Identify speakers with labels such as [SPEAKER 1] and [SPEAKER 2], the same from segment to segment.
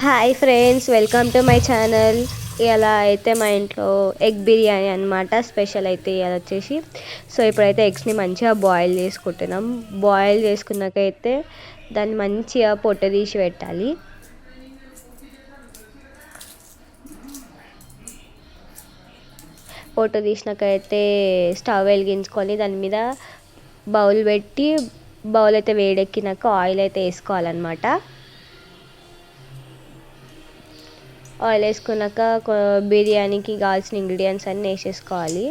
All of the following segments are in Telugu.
[SPEAKER 1] Hi friends, welcome to my channel. ఇలా అయితే మా ఇంట్లో ఎగ్ బిర్యానీ అనమాట. స్పెషల్ అయితే ఇలా వచ్చేసి సో ఇప్పుడైతే ఎగ్స్ని మంచిగా బాయిల్ చేసుకుంటున్నాం. బాయిల్ చేసుకున్నాకైతే దాన్ని మంచిగా పొట్ట తీసి పెట్టాలి. పొట్టు తీసినాకైతే స్టవ్ వెలిగించుకొని దాని మీద బౌల్ పెట్టి బౌల్ అయితే వేడెక్కినాక ఆయిల్ అయితే వేసుకోవాలన్నమాట. ఆయిల్ వేసుకున్నాక బిర్యానీకి కావాల్సిన ఇంగ్రీడియంట్స్ అన్నీ వేసేసుకోవాలి.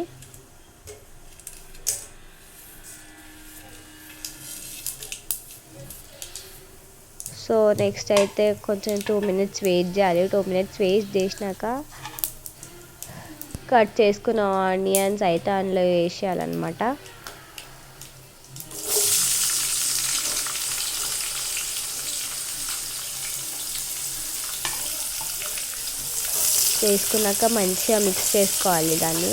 [SPEAKER 1] సో నెక్స్ట్ అయితే కొంచెం 2 minutes వెయిట్ చేయాలి. 2 minutes వెయిట్ చేసినాక కట్ చేసుకున్న ఆనియన్స్ అయితే అందులో వేసేయాలన్నమాట. చేసుకున్నాక మంచిగా మిక్స్ చేసుకోవాలి. దాన్ని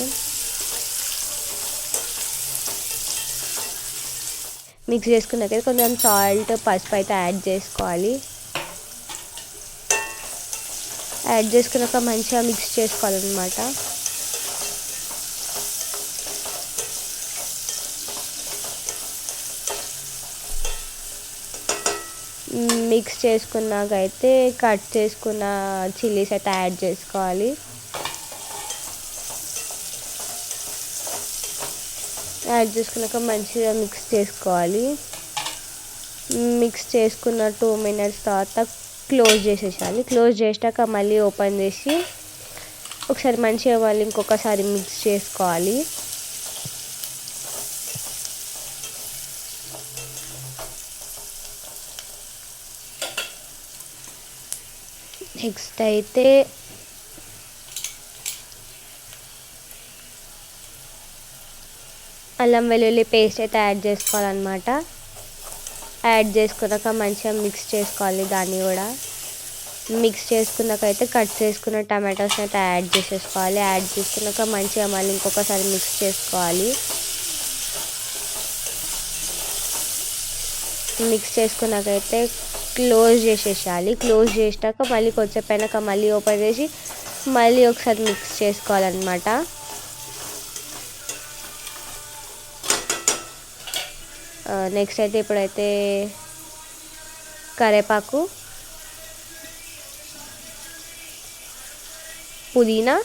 [SPEAKER 1] మిక్స్ చేసుకున్నాక కొంచెం సాల్ట్, పసుపు అయితే యాడ్ చేసుకోవాలి. యాడ్ చేసుకున్నాక మంచిగా మిక్స్ చేసుకోవాలన్నమాట. మిక్స్ చేసుకున్నాకైతే కట్ చేసుకున్న చిల్లీస్ అయితే యాడ్ చేసుకోవాలి. యాడ్ చేసుకున్నాక మంచిగా మిక్స్ చేసుకోవాలి. మిక్స్ చేసుకున్న 2 minutes తర్వాత క్లోజ్ చేసేసాలి. క్లోజ్ చేసాక మళ్ళీ ఓపెన్ చేసి ఒకసారి మంచిగా మళ్ళీ ఇంకొకసారి మిక్స్ చేసుకోవాలి. నెక్స్ట్ అయితే అల్లం వెల్లుల్లి పేస్ట్ అయితే యాడ్ చేసుకోవాలన్నమాట. యాడ్ చేసుకున్నాక మంచిగా మిక్స్ చేసుకోవాలి. దాన్ని కూడా మిక్స్ చేసుకున్నాకైతే కట్ చేసుకున్న టమాటోస్ అయితే యాడ్ చేసేసుకోవాలి. యాడ్ చేసుకున్నాక మంచిగా మళ్ళీ ఇంకొకసారి మిక్స్ చేసుకోవాలి. మిక్స్ చేసుకున్నాకైతే క్లోజ్ చేసేసాలి. క్లోజ్ చేసాక మళ్ళీ కొంచెం పైన మళ్ళీ ఓపెన్ చేసి మళ్ళీ ఒకసారి మిక్స్ చేసుకోవాలన్నమాట. నెక్స్ట్ అయితే ఇప్పుడైతే కరివేపాకు, పుదీనా,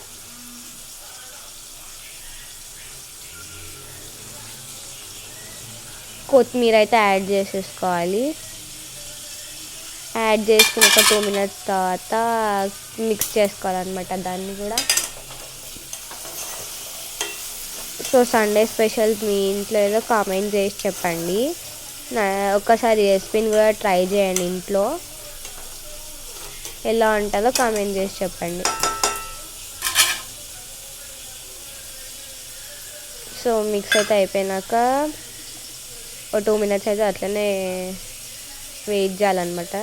[SPEAKER 1] కొత్తిమీర అయితే యాడ్ చేసేసుకోవాలి. యాడ్ చేసుకుని ఒక 2 minutes తర్వాత మిక్స్ చేసుకోవాలన్నమాట దాన్ని కూడా. సో సండే స్పెషల్ మీ ఇంట్లో ఏదో కామెంట్ చేసి చెప్పండి. ఒక్కసారి రెసిపీని కూడా ట్రై చేయండి ఇంట్లో. ఎలా ఉంటుందో కామెంట్ చేసి చెప్పండి. సో మిక్స్ అయితే అయిపోయినాక ఒక 2 minutes అయితే అట్లనే వెయిట్ చేయాలన్నమాట.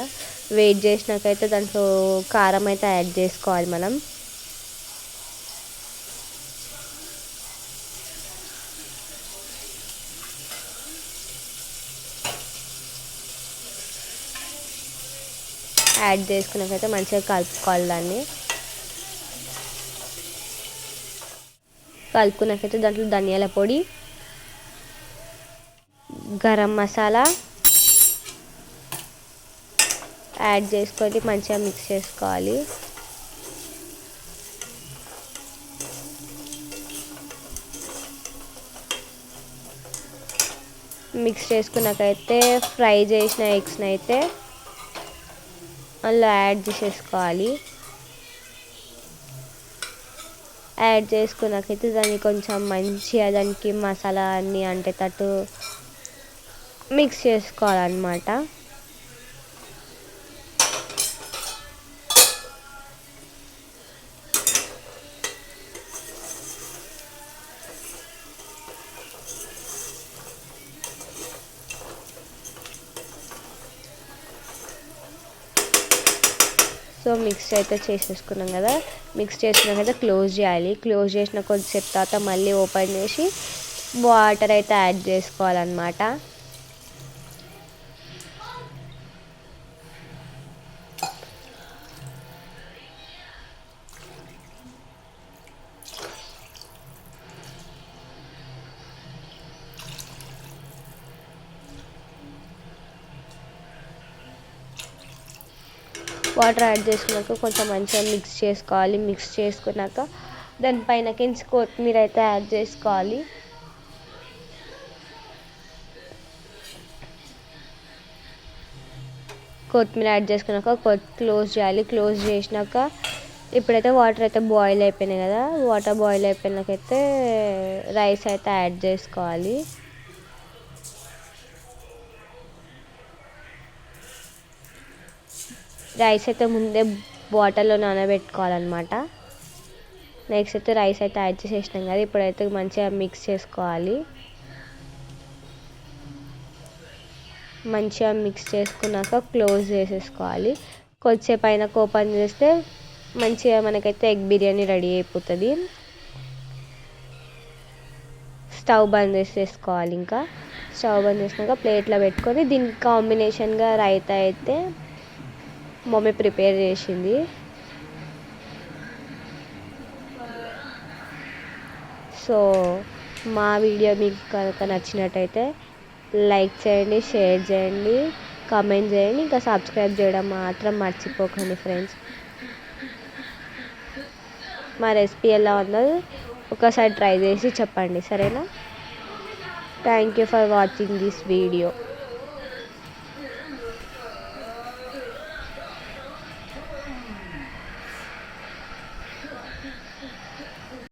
[SPEAKER 1] వెయిట్ చేసినాకైతే దాంట్లో కారం అయితే యాడ్ చేసుకోవాలి మనం. యాడ్ చేసుకున్నాకైతే మంచిగా కలుపుకోవాలి. దాన్ని కలుపుకున్నాకైతే దాంట్లో ధనియాల పొడి, గరం మసాలా యాడ్ చేసుకొని మంచిగా మిక్స్ చేసుకోవాలి. మిక్స్ చేసుకున్నాకైతే ఫ్రై చేసిన ఎగ్స్ని అయితే అందులో యాడ్ చేసేసుకోవాలి. యాడ్ చేసుకున్నాకైతే దాన్ని కొంచెం మంచిగా దానికి మసాలా అన్నీ అంటేటట్టు మిక్స్ చేసుకోవాలన్నమాట. సో మిక్స్ అయితే చేసేసుకున్నాం కదా. మిక్స్ చేసుకున్నాక క్లోజ్ చేయాలి. క్లోజ్ చేసిన కొద్దిసేపు తర్వాత మళ్ళీ ఓపెన్ చేసి వాటర్ అయితే యాడ్ చేసుకోవాలన్నమాట. వాటర్ యాడ్ చేసుకున్నాక కొంచెం మంచిగా మిక్స్ చేసుకోవాలి. మిక్స్ చేసుకున్నాక దానిపైన కించి కొత్తిమీర అయితే యాడ్ చేసుకోవాలి. కొత్తిమీర యాడ్ చేసుకున్నాక క్లోజ్ చేయాలి. క్లోజ్ చేసినాక ఇప్పుడైతే వాటర్ అయితే బాయిల్ అయిపోయినాయి కదా, వాటర్ బాయిల్ అయిపోయినాకైతే రైస్ అయితే యాడ్ చేసుకోవాలి. రైస్ అయితే ముందే వాటర్లో నానబెట్టుకోవాలన్నమాట. నెక్స్ట్ అయితే రైస్ అయితే యాడ్ చేసేసినాం కదా, ఇప్పుడైతే మంచిగా మిక్స్ చేసుకోవాలి. మంచిగా మిక్స్ చేసుకున్నాక క్లోజ్ చేసేసుకోవాలి. కొద్దిసేపు అయినా ఓపెన్ చేస్తే మంచిగా మనకైతే ఎగ్ బిర్యానీ రెడీ అయిపోతుంది. స్టవ్ బంద్ చేసేసుకోవాలి. ఇంకా స్టవ్ బంద్ చేసినాక ప్లేట్లో పెట్టుకొని దీనికి కాంబినేషన్గా రైతా అయితే మమ్మీ ప్రిపేర్ చేసింది. సో మా వీడియో మీకు కనుక నచ్చినట్టయితే లైక్ చేయండి, షేర్ చేయండి, కామెంట్ చేయండి, ఇంకా సబ్స్క్రైబ్ చేయడం మాత్రం మర్చిపోకండి ఫ్రెండ్స్. మా రెసిపీ ఎలా ఉందో ఒకసారి ట్రై చేసి చెప్పండి, సరేనా? Thank you for watching this video.